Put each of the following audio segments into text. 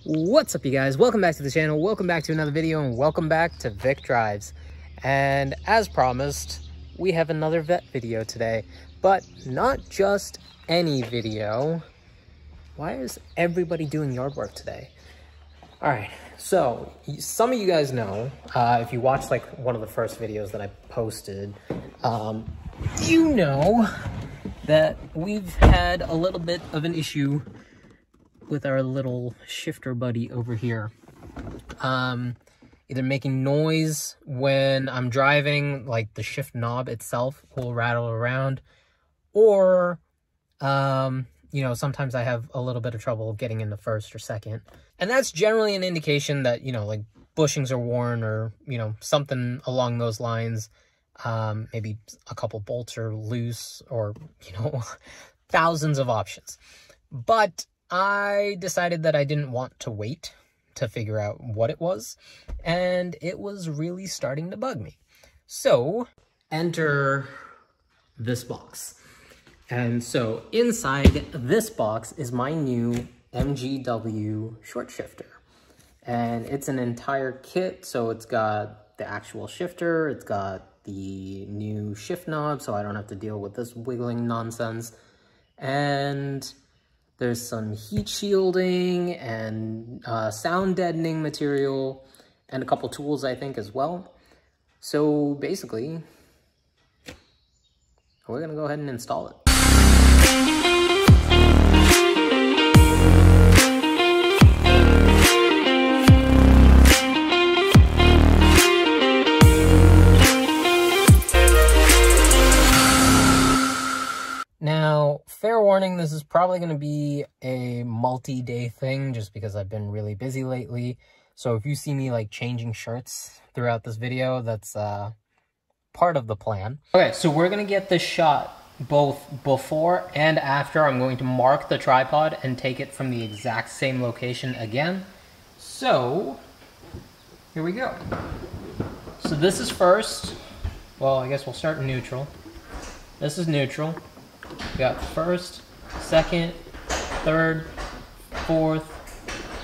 What's up, you guys? Welcome back to the channel, welcome back to another video, and welcome back to Vic Drives. And as promised, we have another vet video today, but not just any video. Why is everybody doing yard work today? All right, so some of you guys know, if you watched like one of the first videos that I posted, you know that we've had a little bit of an issue with our little shifter buddy over here. Either making noise when I'm driving, like the shift knob itself will rattle around, or you know, sometimes I have a little bit of trouble getting into first or second. And that's generally an indication that, you know, like bushings are worn, or, you know, something along those lines. Maybe a couple bolts are loose, or, you know, thousands of options. But I decided that I didn't want to wait to figure out what it was, and it was really starting to bug me. So, enter this box. And so, inside this box is my new MGW short shifter. And it's an entire kit, so it's got the actual shifter, it's got the new shift knob, so I don't have to deal with this wiggling nonsense, and there's some heat shielding and sound deadening material and a couple tools, I think, as well. So basically, we're gonna go ahead and install it. Now, fair warning, this is probably going to be a multi-day thing just because I've been really busy lately. So if you see me like changing shirts throughout this video, that's part of the plan. Okay, so we're going to get this shot both before and after. I'm going to mark the tripod and take it from the exact same location again. So here we go. So this is first. Well, I guess we'll start in neutral. This is neutral. We got first, second, third, fourth,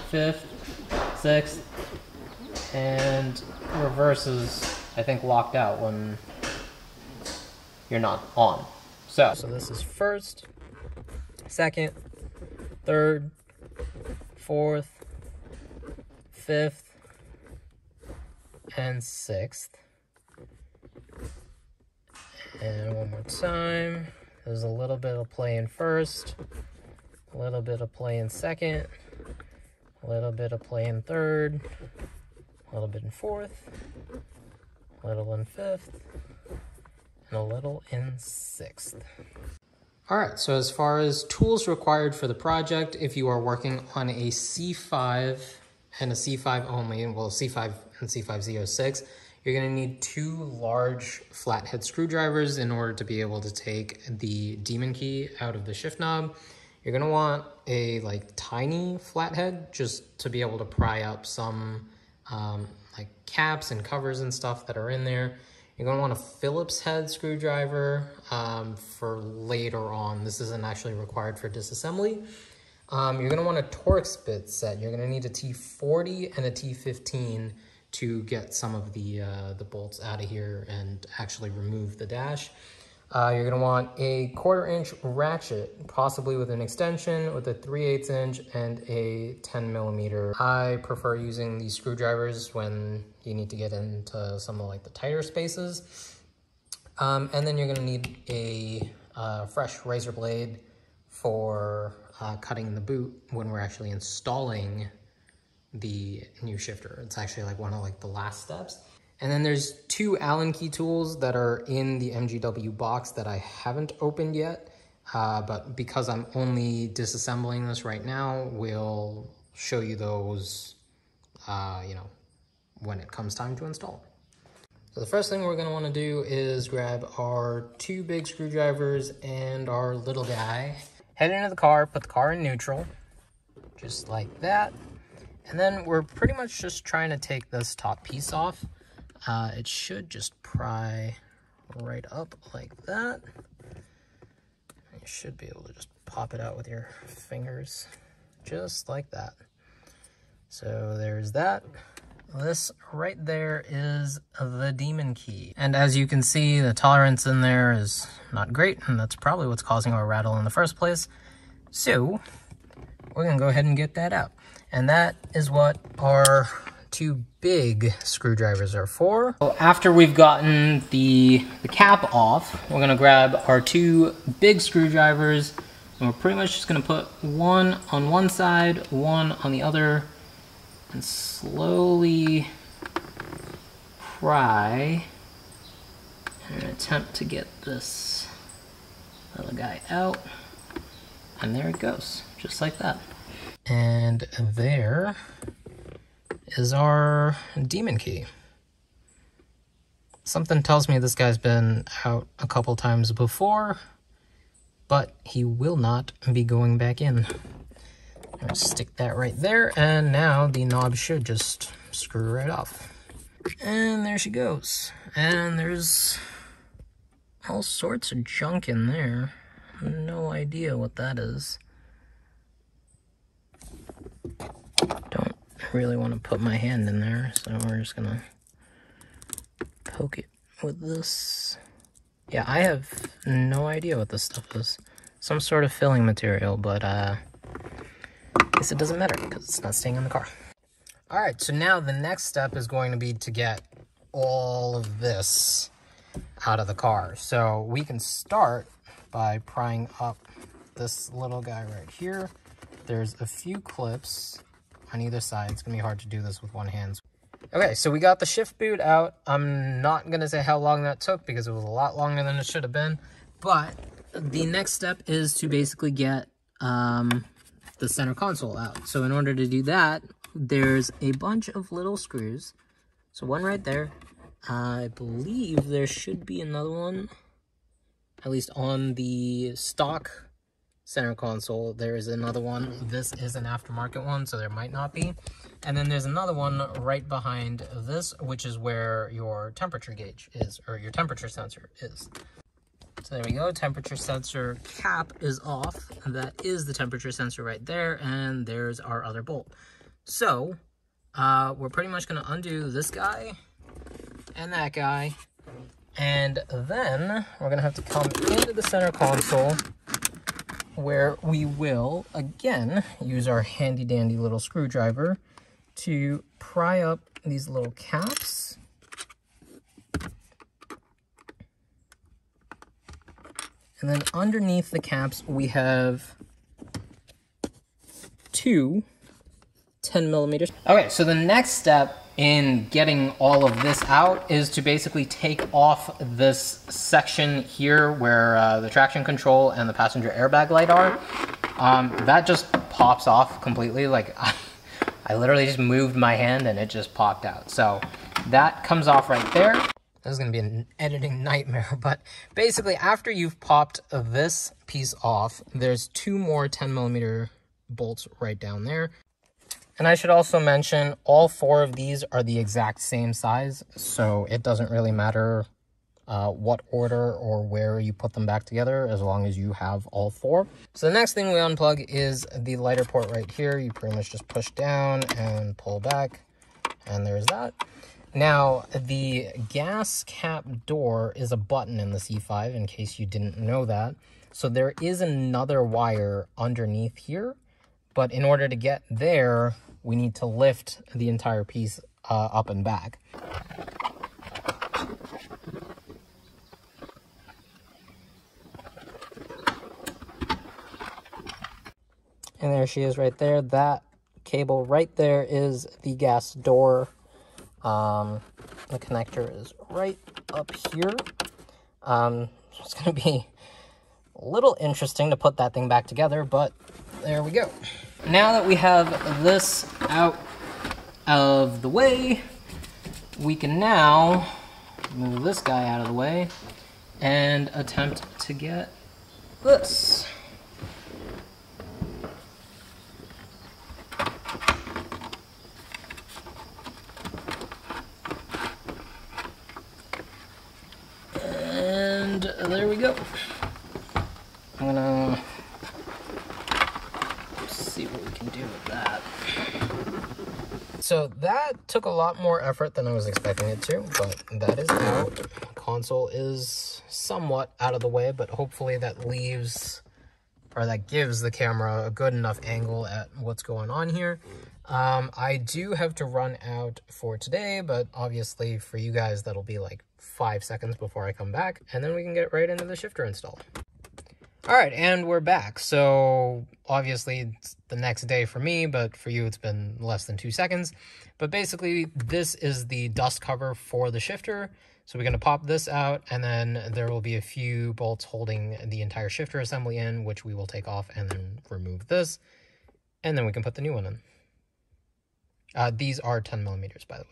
fifth, sixth, and reverse is, I think, locked out when you're not on. So this is first, second, third, fourth, fifth, and sixth. And one more time. There's a little bit of play in first, a little bit of play in second, a little bit of play in third, a little bit in fourth, a little in fifth, and a little in sixth. All right, so as far as tools required for the project, if you are working on a C5 and a C5 only, well, C5 and C5 Z06, you're gonna need two large flathead screwdrivers in order to be able to take the demon key out of the shift knob. You're gonna want a like tiny flathead just to be able to pry up some like caps and covers and stuff that are in there. You're gonna want a Phillips head screwdriver for later on. This isn't actually required for disassembly. You're gonna want a Torx bit set. You're gonna need a T40 and a T15 to get some of the bolts out of here and actually remove the dash. You're gonna want a 1/4 inch ratchet, possibly with an extension, with a 3/8 inch and a 10 millimeter. I prefer using these screwdrivers when you need to get into some of like the tighter spaces. And then you're gonna need a fresh razor blade for cutting the boot when we're actually installing the new shifter. It's actually like one of like the last steps. And then there's two Allen key tools that are in the MGW box that I haven't opened yet, but because I'm only disassembling this right now, we'll show you those, you know, when it comes time to install. So the first thing we're gonna wanna do is grab our two big screwdrivers and our little guy. Head into the car, put the car in neutral, just like that. And then we're pretty much just trying to take this top piece off. It should just pry right up like that. You should be able to just pop it out with your fingers, just like that. So there's that. This right there is the demon key. And as you can see, the tolerance in there is not great, and that's probably what's causing our rattle in the first place. So we're gonna go ahead and get that out. And that is what our two big screwdrivers are for. So after we've gotten the cap off, we're gonna grab our two big screwdrivers, and we're pretty much just gonna put one on one side, one on the other, and slowly pry in an attempt to get this little guy out. And there it goes, just like that. And there is our demon key. Something tells me this guy's been out a couple times before, but he will not be going back in. I'm gonna stick that right there, and now the knob should just screw right off. And there she goes. And there's all sorts of junk in there. No idea what that is. Don't really want to put my hand in there, so we're just gonna poke it with this. Yeah, I have no idea what this stuff is. Some sort of filling material, but I guess it doesn't matter because it's not staying in the car. All right, so now the next step is going to be to get all of this out of the car. So we can start by prying up this little guy right here. There's a few clips on either side. It's gonna be hard to do this with one hand. Okay, so we got the shift boot out. I'm not gonna say how long that took because it was a lot longer than it should have been, but the next step is to basically get the center console out. So in order to do that, there's a bunch of little screws. So one right there. I believe there should be another one, at least on the stock center console. There is another one. This is an aftermarket one, so there might not be. And then there's another one right behind this, which is where your temperature gauge is, or your temperature sensor is. So there we go, temperature sensor cap is off. That is the temperature sensor right there, and there's our other bolt. So we're pretty much gonna undo this guy and that guy, and then we're gonna have to come into the center console where we will, again, use our handy dandy little screwdriver to pry up these little caps. And then underneath the caps, we have two 10 millimeters. Okay, so the next step in getting all of this out is to basically take off this section here where the traction control and the passenger airbag light are. That just pops off completely. Like I literally just moved my hand and it just popped out. So that comes off right there. This is gonna be an editing nightmare, but basically after you've popped this piece off, there's two more 10 millimeter bolts right down there. And I should also mention, all four of these are the exact same size, so it doesn't really matter what order or where you put them back together, as long as you have all four. So the next thing we unplug is the lighter port right here. You pretty much just push down and pull back, and there's that. Now, the gas cap door is a button in the C5, in case you didn't know that. So there is another wire underneath here, but in order to get there, we need to lift the entire piece up and back. And there she is right there. That cable right there is the gas door. The connector is right up here. It's going to be a little interesting to put that thing back together, but there we go. Now that we have this out of the way, we can now move this guy out of the way and attempt to get this. And there we go. I'm gonna see what we can do with that. so that took a lot more effort than I was expecting it to, but that is out. Console is somewhat out of the way, but hopefully that leaves, or that gives the camera a good enough angle at what's going on here. I do have to run out for today, but obviously for you guys, that'll be like 5 seconds before I come back, and then we can get right into the shifter install. All right, and we're back. So obviously it's the next day for me, but for you it's been less than 2 seconds. But basically this is the dust cover for the shifter. So we're gonna pop this out, and then there will be a few bolts holding the entire shifter assembly in, which we will take off and then remove this. And then we can put the new one in. These are 10 millimeters, by the way.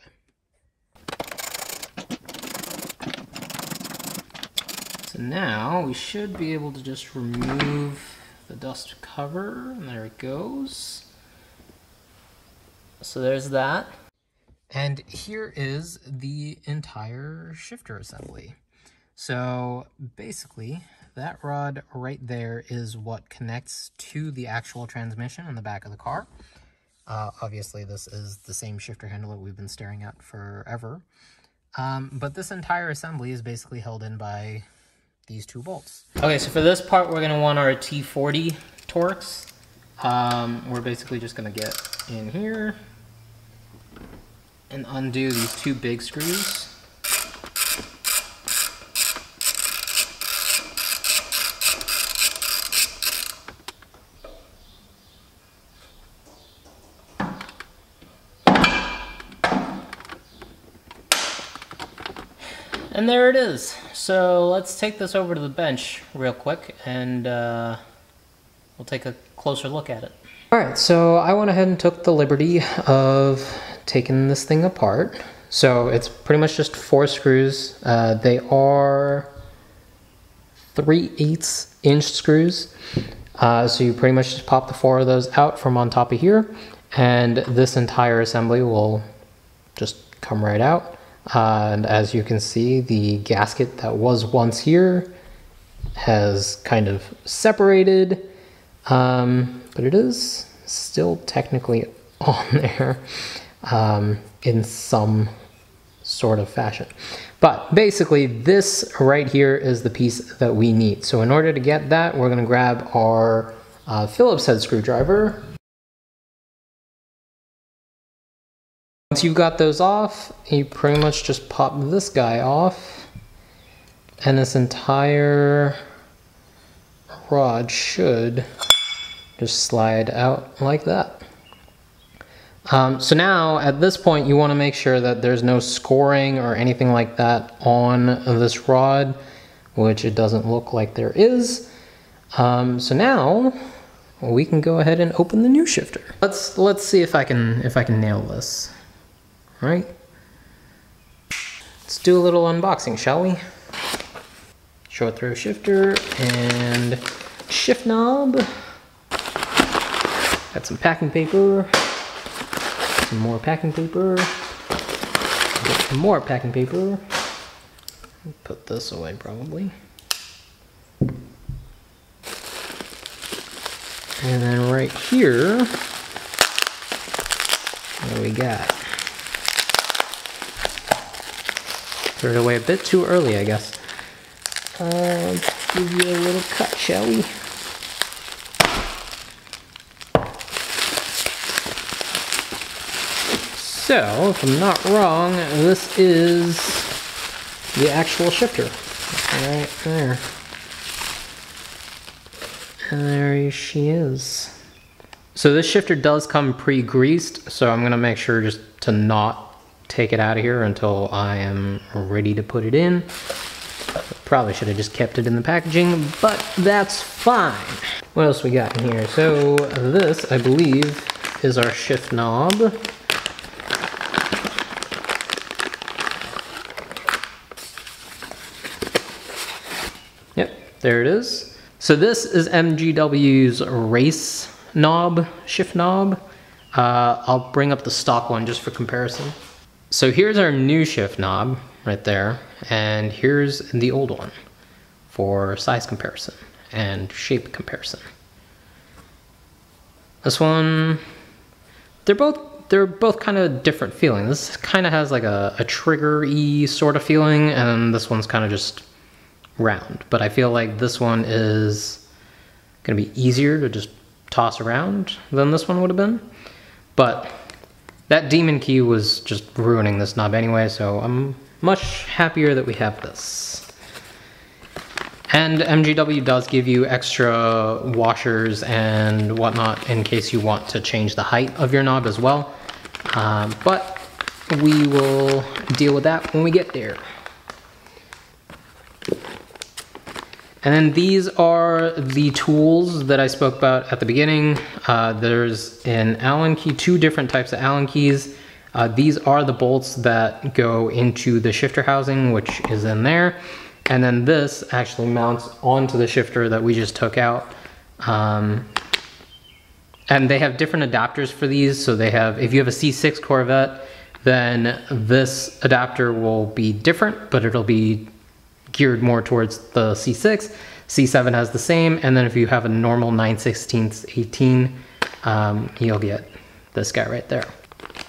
So now we should be able to just remove the dust cover, and there it goes. So there's that. And here is the entire shifter assembly. So basically, that rod right there is what connects to the actual transmission in the back of the car. Obviously, this is the same shifter handle that we've been staring at forever. But this entire assembly is basically held in by these 2 bolts. Okay, so for this part, we're gonna want our T40 Torx. We're basically just gonna get in here and undo these 2 big screws. And there it is. So let's take this over to the bench real quick, and we'll take a closer look at it. All right, so I went ahead and took the liberty of taking this thing apart. So it's pretty much just 4 screws. They are 3/8 inch screws. So you pretty much just pop the 4 of those out from on top of here, and this entire assembly will just come right out. And as you can see, the gasket that was once here has kind of separated, but it is still technically on there in some sort of fashion. But basically, this right here is the piece that we need. So in order to get that, we're going to grab our Phillips head screwdriver. Once you've got those off, you pretty much just pop this guy off, and this entire rod should just slide out like that. So now at this point you want to make sure that there's no scoring or anything like that on this rod, which it doesn't look like there is. So now we can go ahead and open the new shifter. Let's see if I can nail this. All right, let's do a little unboxing, shall we? Short throw shifter and shift knob. Got some packing paper, some more packing paper, get some more packing paper. Put this away probably. And then right here, what do we got? Threw it away a bit too early, I guess. Let's give you a little cut, shall we? So, if I'm not wrong, this is the actual shifter. Right there. And there she is. So this shifter does come pre-greased, so I'm gonna make sure just to not take it out of here until I am ready to put it in. Probably should have just kept it in the packaging, but that's fine. What else we got in here? So this, I believe, is our shift knob. Yep, there it is. So this is MGW's race knob, shift knob. I'll bring up the stock one just for comparison. So here's our new shift knob right there, and here's the old one for size comparison and shape comparison. This one, they're both they're both kind of different feeling. This kind of has like a trigger-y sort of feeling, and this one's kind of just round. But I feel like this one is gonna be easier to just toss around than this one would have been. But that demon key was just ruining this knob anyway, so I'm much happier that we have this. And MGW does give you extra washers and whatnot in case you want to change the height of your knob as well. But we will deal with that when we get there. And then these are the tools that I spoke about at the beginning. There's an Allen key, 2 different types of Allen keys. These are the bolts that go into the shifter housing, which is in there. And then this actually mounts onto the shifter that we just took out. And they have different adapters for these. So they have, if you have a C6 Corvette, then this adapter will be different, but it'll be geared more towards the C6. C7 has the same. And then if you have a normal 9/16 18, you'll get this guy right there.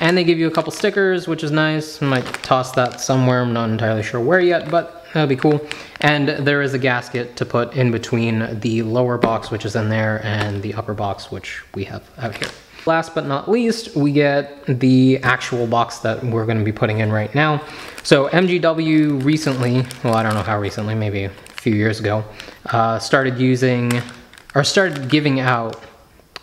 And they give you a couple stickers, which is nice. I might toss that somewhere. I'm not entirely sure where yet, but that'll be cool. And there is a gasket to put in between the lower box, which is in there, and the upper box, which we have out here. Last but not least, we get the actual box that we're going to be putting in right now. So MGW recently, well, I don't know how recently, maybe a few years ago, started giving out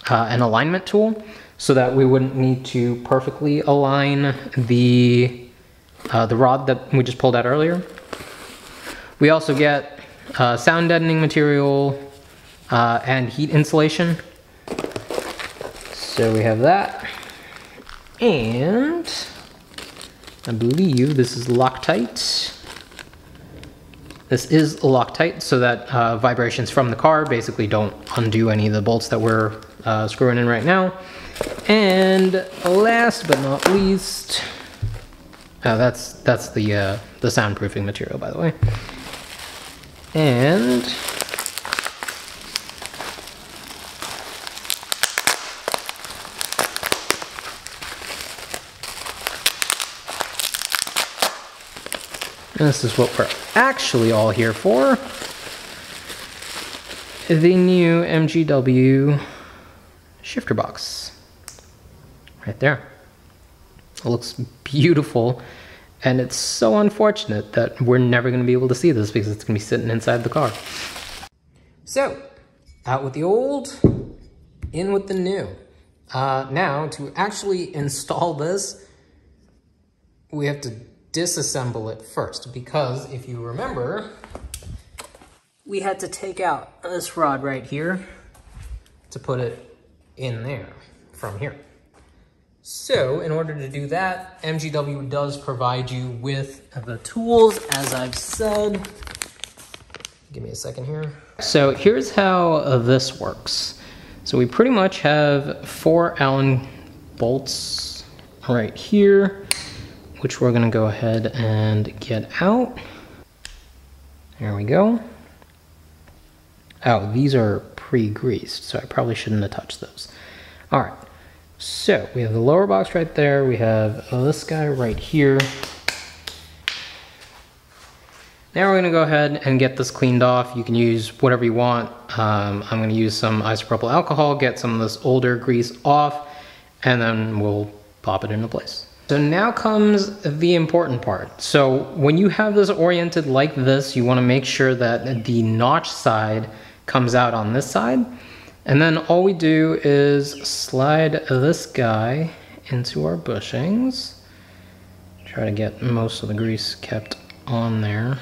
an alignment tool so that we wouldn't need to perfectly align the rod that we just pulled out earlier. We also get sound deadening material and heat insulation. So we have that. And I believe this is Loctite. This is Loctite so that vibrations from the car basically don't undo any of the bolts that we're screwing in right now. And last but not least, that's the soundproofing material, by the way. And this is what we're actually all here for. The new MGW shifter box. Right there. It looks beautiful. And it's so unfortunate that we're never going to be able to see this because it's going to be sitting inside the car. So, out with the old, in with the new. Now, to actually install this, we have to disassemble it first. Because, if you remember, we had to take out this rod right here to put it in there from here. So, in order to do that, MGW does provide you with the tools, as I've said. Give me a second here. So, here's how this works. So, we pretty much have 4 Allen bolts right here, which we're going to go ahead and get out. There we go. Oh, these are pre-greased, so I probably shouldn't have touched those. All right. So we have the lower box right there. We have this guy right here. Now we're gonna go ahead and get this cleaned off. You can use whatever you want. I'm gonna use some isopropyl alcohol, get some of this older grease off, and then we'll pop it into place. So now comes the important part. So when you have this oriented like this, you wanna make sure that the notch side comes out on this side. And then all we do is slide this guy into our bushings. Try to get most of the grease kept on there.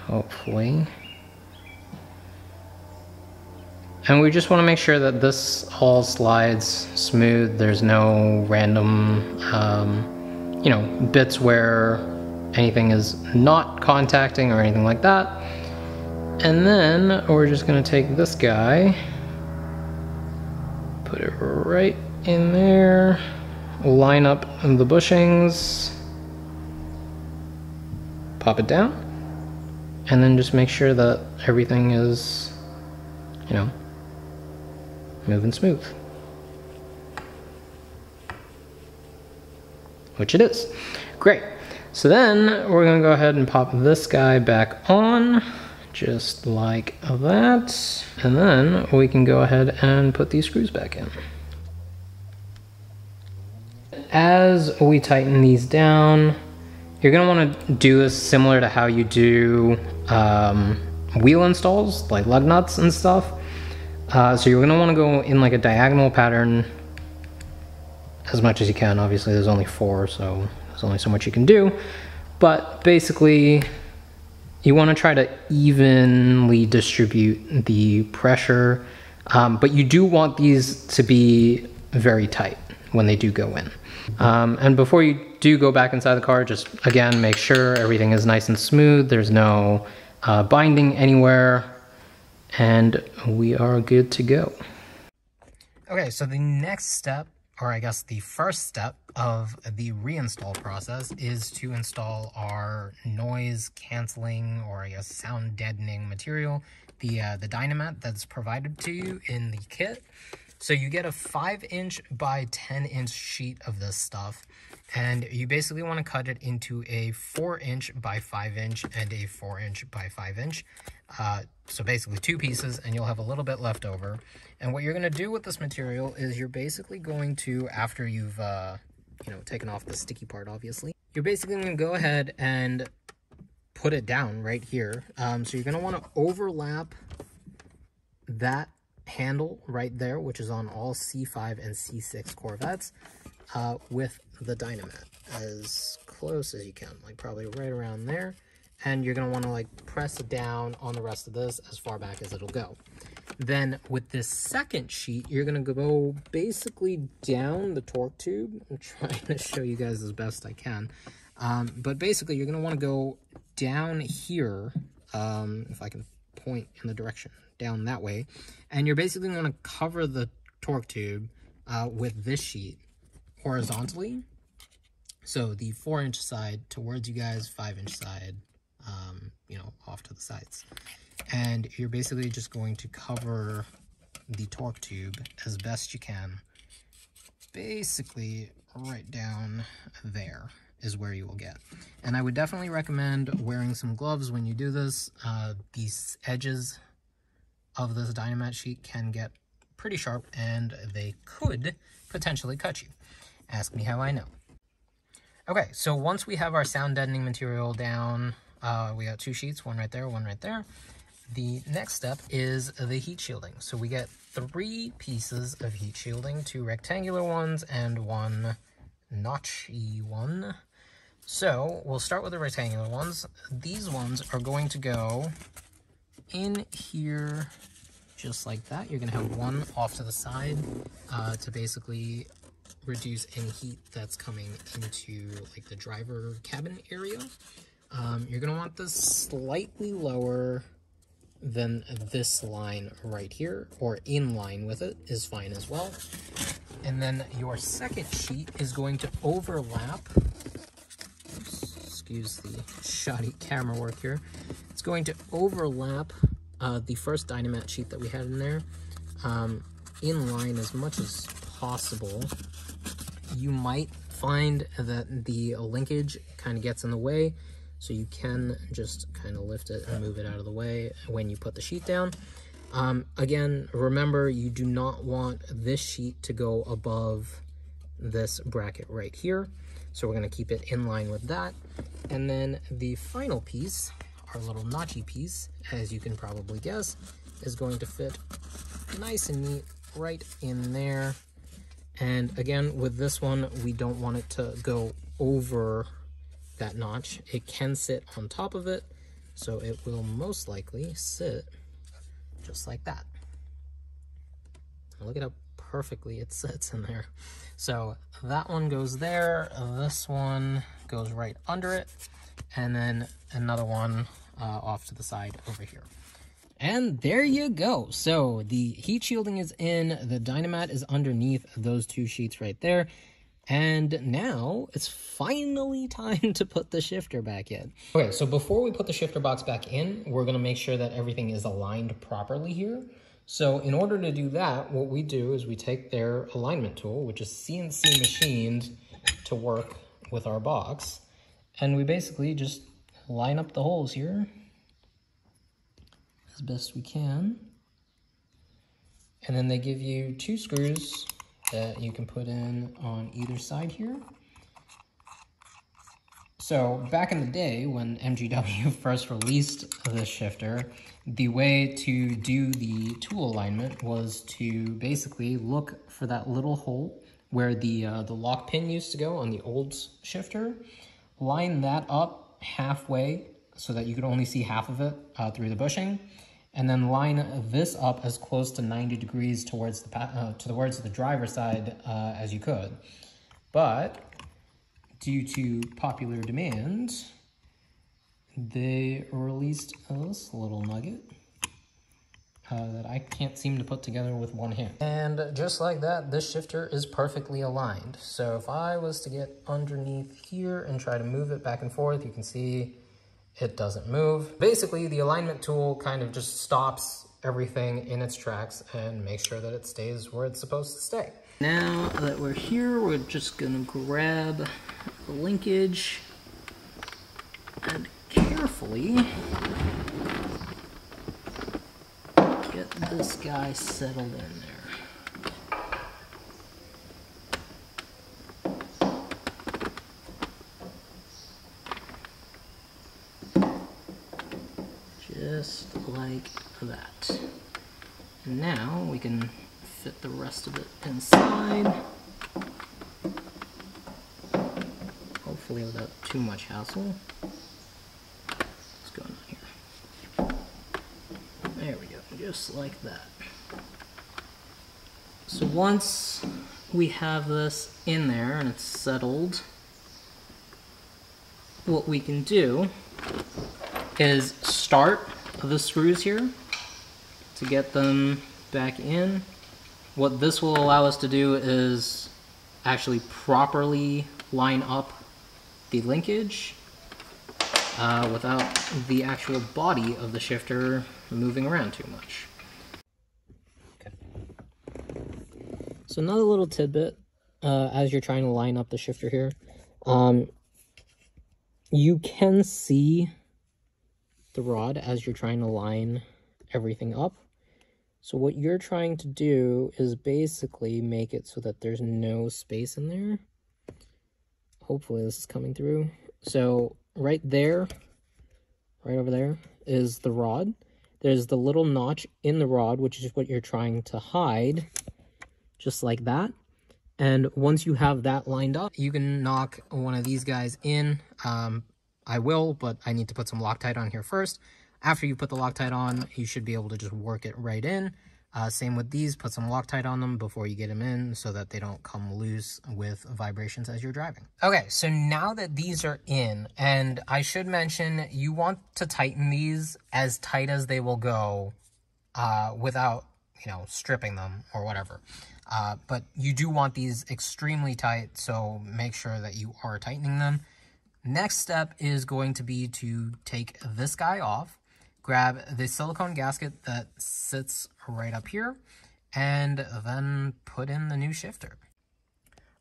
Hopefully. And we just want to make sure that this all slides smooth. There's no random, you know, bits where anything is not contacting or anything like that. And then we're just gonna take this guy, put it right in there, line up the bushings, pop it down, and then just make sure that everything is, you know, moving smooth. which it is. Great. So then we're gonna go ahead and pop this guy back on, just like that. And then we can go ahead and put these screws back in. As we tighten these down, you're gonna wanna do this similar to how you do wheel installs, like lug nuts and stuff. So you're gonna wanna go in like a diagonal pattern as much as you can. Obviously there's only 4, so there's only so much you can do. But basically, you wanna try to evenly distribute the pressure, but you do want these to be very tight when they do go in. And before you do go back inside the car, just again, make sure everything is nice and smooth. There's no binding anywhere, and we are good to go. Okay, so the next step, or I guess the first step of the reinstall process, is to install our noise canceling, or I guess sound deadening material, the Dynamat that's provided to you in the kit. So you get a 5-inch by 10-inch sheet of this stuff, and you basically want to cut it into a 4-inch by 5-inch and a 4-inch by 5-inch. So basically 2 pieces, and you'll have a little bit left over. And what you're going to do with this material is you're basically going to, after you've taken off the sticky part, obviously, you're basically going to go ahead and put it down right here. So you're going to want to overlap that handle right there, which is on all C5 and C6 Corvettes, with the Dynamat as close as you can, like probably right around there. And you're going to want to like press it down on the rest of this as far back as it'll go. Then with this second sheet, you're going to go basically down the torque tube. I'm trying to show you guys as best I can. But basically you're going to want to go down here, if I can point in the direction down that way, and you're basically going to cover the torque tube with this sheet horizontally. So the 4-inch side towards you guys, 5-inch side, off to the sides. And you're basically just going to cover the torque tube as best you can. Basically right down there is where you will get. And I would definitely recommend wearing some gloves when you do this. These edges of this Dynamat sheet can get pretty sharp, and they could potentially cut you. Ask me how I know. Okay, so once we have our sound deadening material down, we got 2 sheets, one right there, one right there. The next step is the heat shielding. So we get 3 pieces of heat shielding, 2 rectangular ones and 1 notchy one. So we'll start with the rectangular ones. These ones are going to go in here just like that. You're going to have one off to the side to basically reduce any heat that's coming into like the driver cabin area. You're going to want this slightly lower than this line right here, or in line with it is fine as well. And then your second sheet is going to overlap, excuse the shoddy camera work here, it's going to overlap the first Dynamat sheet that we had in there, in line as much as possible. You might find that the linkage kind of gets in the way, so you can just kind of lift it and move it out of the way when you put the sheet down. Again, remember, you do not want this sheet to go above this bracket right here, so we're going to keep it in line with that. And then the final piece, our little notchy piece, as you can probably guess, is going to fit nice and neat right in there. And again, with this one, we don't want it to go over that notch. It can sit on top of it, so it will most likely sit just like that. Look at how perfectly it sits in there. So that one goes there, this one goes right under it, and then another one off to the side over here. And there you go. So the heat shielding is in, the Dynamat is underneath those 2 sheets right there. And now it's finally time to put the shifter back in. Okay, so before we put the shifter box back in, we're gonna make sure that everything is aligned properly here. So in order to do that, what we do is we take their alignment tool, which is CNC machined to work with our box, and we basically just line up the holes here as best we can. And then they give you 2 screws that you can put in on either side here. So back in the day when MGW first released this shifter, the way to do the tool alignment was to basically look for that little hole where the lock pin used to go on the old shifter, line that up halfway so that you could only see half of it through the bushing, and then line this up as close to 90 degrees towards the driver's side as you could. But due to popular demand, they released this little nugget that I can't seem to put together with one hand. And just like that, this shifter is perfectly aligned. So if I was to get underneath here and try to move it back and forth, you can see it doesn't move. Basically, the alignment tool kind of just stops everything in its tracks and makes sure that it stays where it's supposed to stay. Now that we're here, we're just gonna grab the linkage and carefully get this guy settled in there. Just like that. And now we can fit the rest of it inside. Hopefully without too much hassle. What's going on here? There we go, just like that. So once we have this in there and it's settled, what we can do is start the screws here to get them back in. What this will allow us to do is actually properly line up the linkage without the actual body of the shifter moving around too much. Okay. So another little tidbit as you're trying to line up the shifter here, you can see the rod as you're trying to line everything up. So what you're trying to do is basically make it so that there's no space in there. Hopefully this is coming through. So right there, right over there, is the rod. There's the little notch in the rod, which is what you're trying to hide, just like that. And once you have that lined up, you can knock one of these guys in. I will, but I need to put some Loctite on here first. After you put the Loctite on, you should be able to just work it right in. Same with these, put some Loctite on them before you get them in so that they don't come loose with vibrations as you're driving. Okay, so now that these are in, and I should mention, you want to tighten these as tight as they will go without, stripping them or whatever. But you do want these extremely tight, so make sure that you are tightening them. Next step is going to be to take this guy off, grab the silicone gasket that sits right up here, and then put in the new shifter.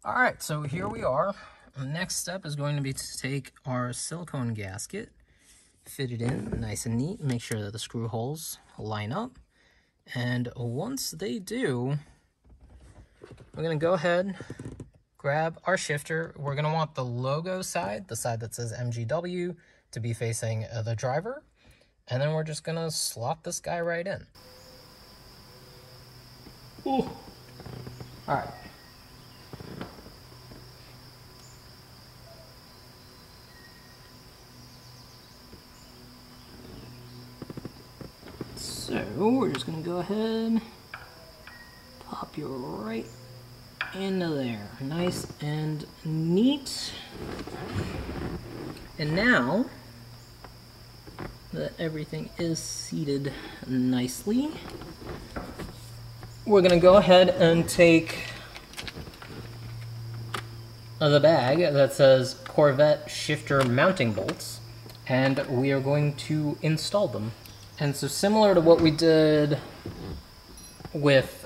All right, so here we are. The next step is going to be to take our silicone gasket, fit it in nice and neat, make sure that the screw holes line up. And once they do, we're gonna go ahead, grab our shifter. We're gonna want the logo side, the side that says MGW, to be facing the driver. And then we're just gonna slot this guy right in. Ooh. All right. So we're just gonna go ahead, pop you right into there, nice and neat. And now that everything is seated nicely, we're gonna go ahead and take the bag that says Corvette shifter mounting bolts, and we are going to install them. And so similar to what we did with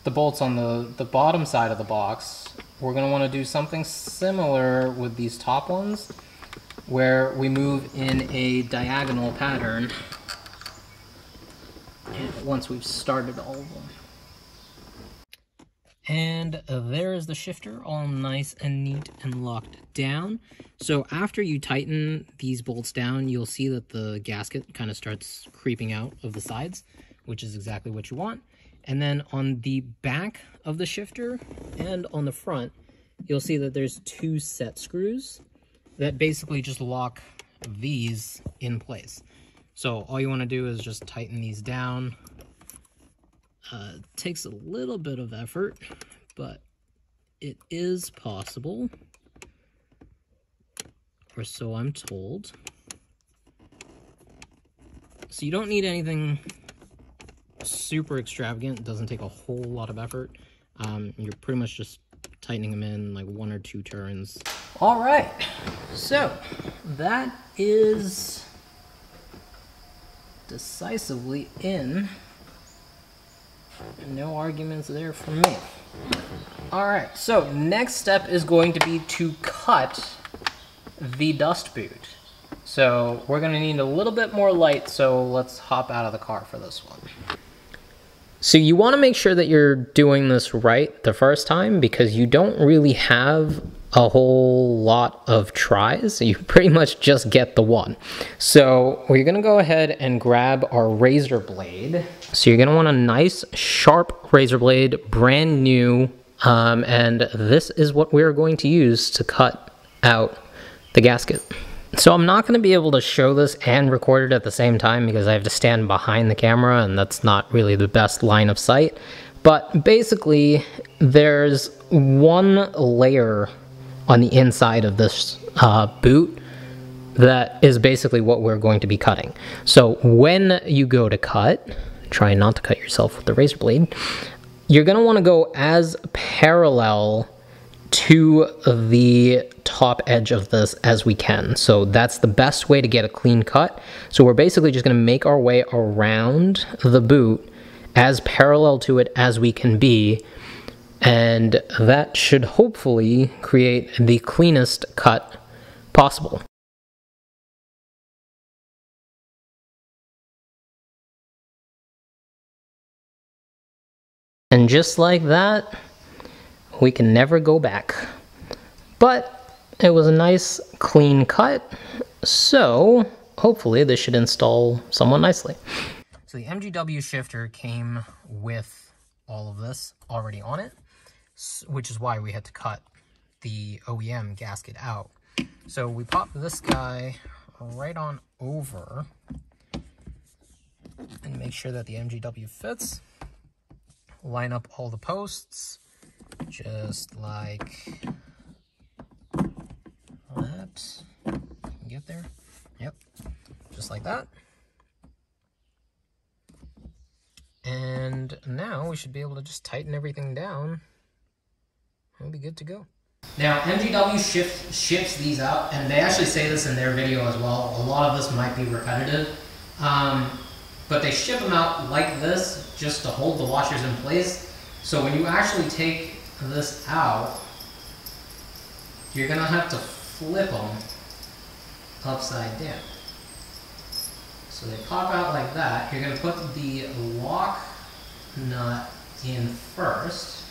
the bolts on the bottom side of the box, we're going to want to do something similar with these top ones, where we move in a diagonal pattern once we've started all of them. And there is the shifter, all nice and neat and locked down. So after you tighten these bolts down, you'll see that the gasket kind of starts creeping out of the sides, which is exactly what you want. And then on the back of the shifter and on the front, you'll see that there's 2 set screws that basically just lock these in place. So all you want to do is just tighten these down. Takes a little bit of effort, but it is possible, or so I'm told. So you don't need anything super extravagant. It doesn't take a whole lot of effort. You're pretty much just tightening them in like 1 or 2 turns. All right, so that is decisively in. No arguments there from me. All right, so next step is going to be to cut the dust boot. So we're going to need a little bit more light, so let's hop out of the car for this one. So you want to make sure that you're doing this right the first time, because you don't really have a whole lot of tries. You pretty much just get the one. So we're going to go ahead and grab our razor blade. So you're going to want a nice sharp razor blade, brand new, and this is what we're going to use to cut out the gasket. So I'm not going to be able to show this and record it at the same time because I have to stand behind the camera, and that's not really the best line of sight. But basically, there's one layer on the inside of this boot that is basically what we're going to be cutting. So when you go to cut, try not to cut yourself with the razor blade, you're going to want to go as parallel to the top edge of this as we can. So that's the best way to get a clean cut. So we're basically just going to make our way around the boot as parallel to it as we can be, and that should hopefully create the cleanest cut possible. And just like that, we can never go back. But it was a nice clean cut, so hopefully this should install somewhat nicely. So the MGW shifter came with all of this already on it, which is why we had to cut the OEM gasket out. So we popped this guy right on over and make sure that the MGW fits. Line up all the posts, just like that. Get there? Yep, just like that. And now we should be able to just tighten everything down. We'll be good to go. Now, MGW ships these out, and they actually say this in their video as well. A lot of this might be repetitive, but they ship them out like this just to hold the washers in place. So when you actually take this out, you're gonna have to flip them upside down. So they pop out like that. You're gonna put the lock nut in first,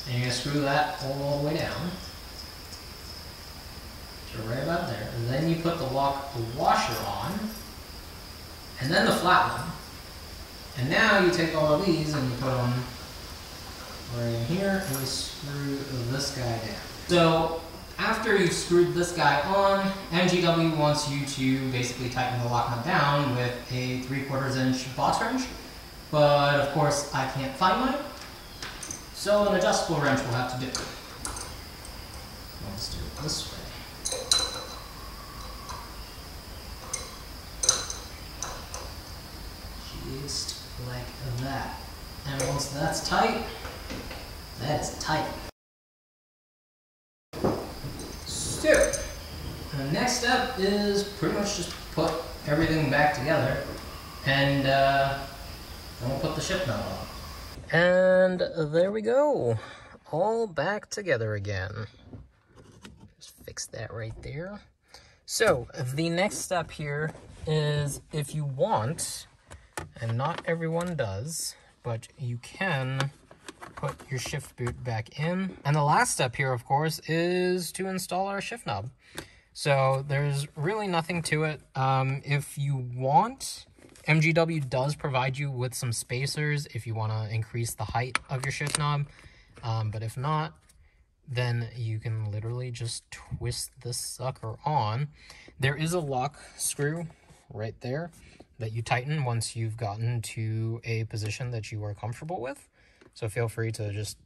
and you're gonna screw that all the way down. So right about there. And then you put the washer on, and then the flat one. And now you take all of these and you put them right in here, and you screw this guy down. So after you've screwed this guy on, MGW wants you to basically tighten the lock nut down with a 3/4 inch box wrench. But of course I can't find mine, so an adjustable wrench will have to do. Let's do it this way. Just like that. And once that's tight, that's tight. So, the next step is pretty much just put everything back together, and then we'll put the ship nut on. And there we go. All back together again. Just fix that right there. So the next step here is, if you want, and not everyone does, but you can put your shift boot back in. And the last step here, of course, is to install our shift knob. So there's really nothing to it. If you want, MGW does provide you with some spacers if you want to increase the height of your shift knob. But if not, then you can literally just twist this sucker on. There is a lock screw right there that you tighten once you've gotten to a position that you are comfortable with. So feel free to just,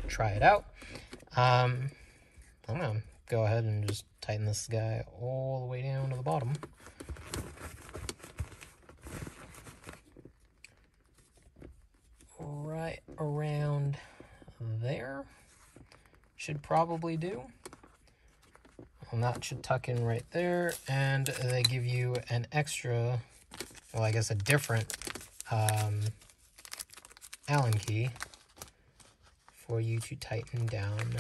try it out. I'm gonna go ahead and just tighten this guy all the way down to the bottom. Right around there should probably do. And that should tuck in right there, and they give you an extra, well, I guess a different Allen key for you to tighten down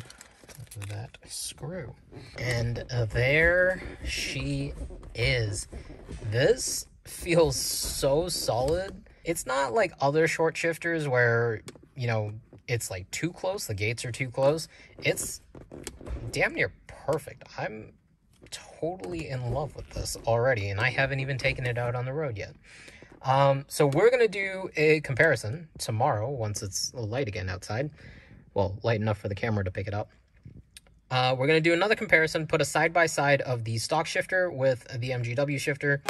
that screw. And there she is. This feels so solid. It's not like other short shifters where, it's like too close, the gates are too close. It's damn near perfect. I'm totally in love with this already, and I haven't even taken it out on the road yet. So we're going to do a comparison tomorrow once it's light again outside. Well, light enough for the camera to pick it up. We're going to do another comparison, put a side-by-side of the stock shifter with the MGW shifter.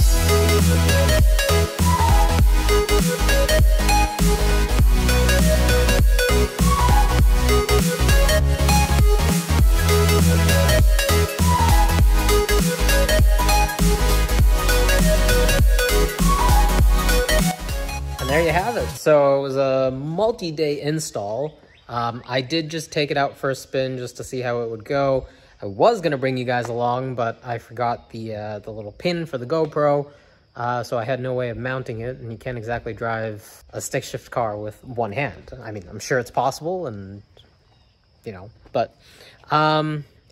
And there you have it. So it was a multi-day install. I did just take it out for a spin just to see how it would go. I was going to bring you guys along, but I forgot the little pin for the GoPro, so I had no way of mounting it, and you can't exactly drive a stick shift car with one hand. I mean, I'm sure it's possible, and, but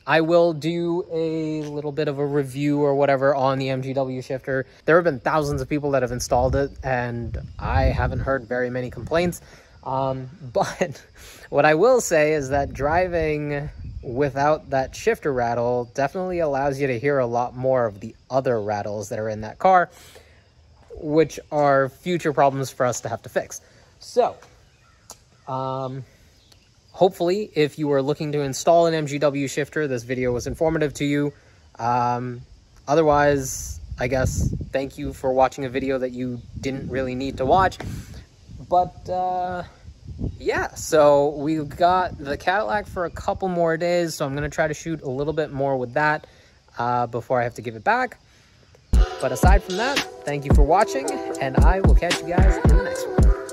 I will do a little bit of a review or whatever on the MGW shifter. There have been thousands of people that have installed it, and I haven't heard very many complaints. But what I will say is that driving without that shifter rattle definitely allows you to hear a lot more of the other rattles that are in that car, which are future problems for us to have to fix. So, hopefully, if you are looking to install an MGW shifter, this video was informative to you. Otherwise, I guess, thank you for watching a video that you didn't really need to watch. But, yeah, so we've got the Cadillac for a couple more days, so I'm going to try to shoot a little bit more with that before I have to give it back. But aside from that, thank you for watching, and I will catch you guys in the next one.